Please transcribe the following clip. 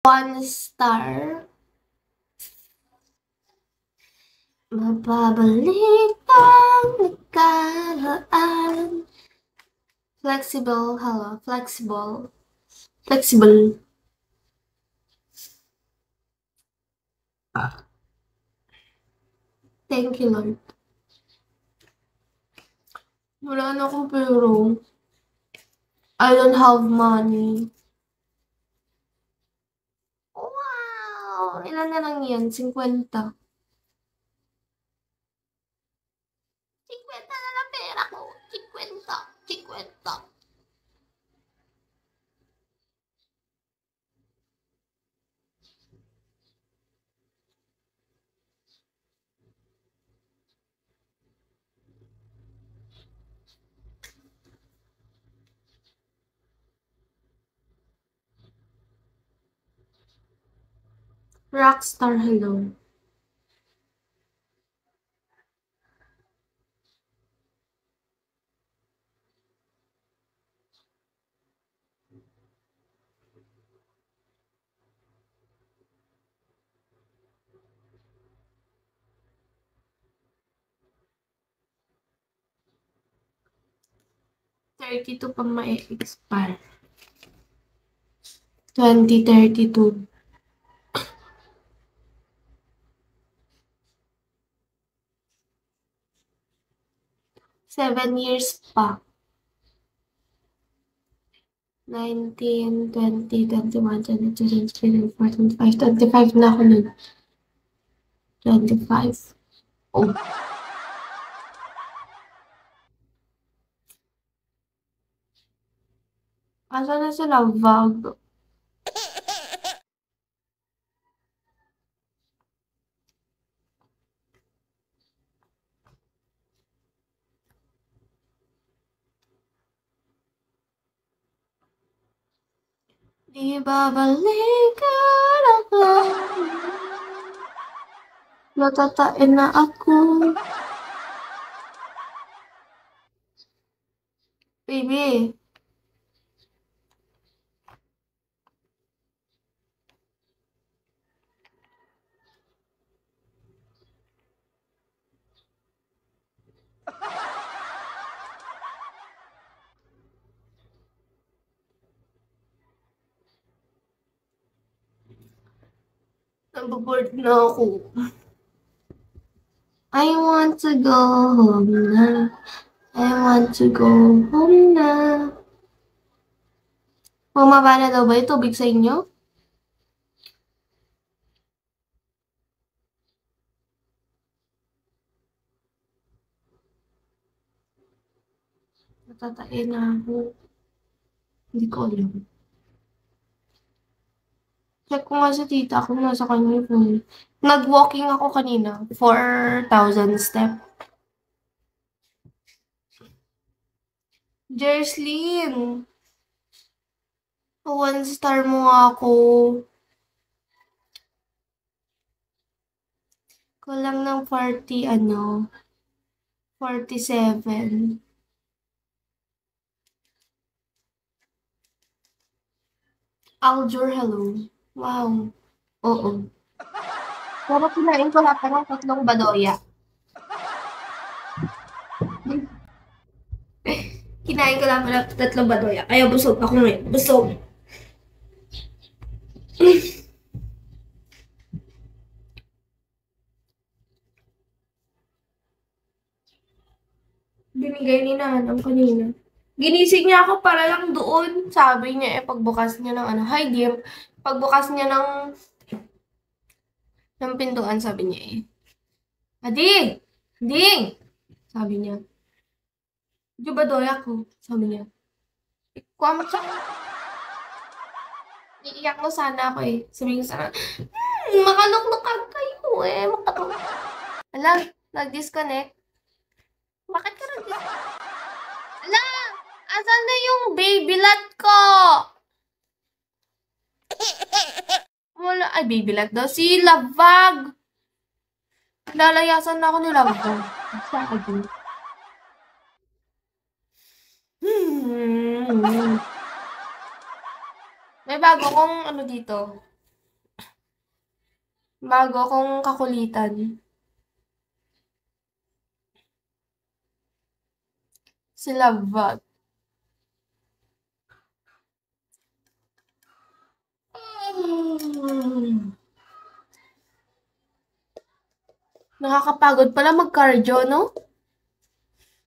1 star. Mababalik ang nakaraan. Flexible, hello, flexible. Flexible. Thank you, Lord. Wala na akong pero. I don't have money. Wow! Ilan na lang yan? 50. 50 na lang pera ko. 50. 50. Rockstar, hello. $32 pa ma-expire. 2032. 7 years pa. 19, 20, 21, 22, 23, 24, 25. 25 na ako nun. 25. Oh. Asa na sila? Vag. Di babalikan ako. Natatain na ako. Baby. Naboboard na ako. I want to go home na. I want to go home na. Bumaba na daw ba yung tubig sa inyo? Natatain na ako. Hindi ko alam. Check ko nga sa tita kung nasa kanya yung phone. Nag-walking ako kanina. 4,000 step. Jerslyn! 1 star mo nga ako. Kulang ng 40, 47. Aljur, hello. Wow. Oo. Pero kinain ko lahat ng 3 badoya. Kinain ko lang pala 3 badoya. Kaya busog ako ngayon. Busog. Binigay ni Nanang kanina. Ginising niya ako para lang doon. Sabi niya pagbukas niya ng hi Dim. Pagbukas niya ng pintuan, sabi niya Adi! Ding! Sabi niya. Di ba doya ko? Sabi niya. Ikuha mo siya. Iiyak mo sana ako Sabi niya sana, makaluklukan kayo makaluklukan. Ala, nag-disconnect. Bakit ka nag-disconnect? Ala! Asan na yung baby lat ko? Wala. Ay, baby lat daw. Si Lavag. Lalayasan na ako ni Lavag. Sabi. May bago kong dito. Bago kong kakulitan. Sila Vat. Nakakapagod pala mag-cardio, no?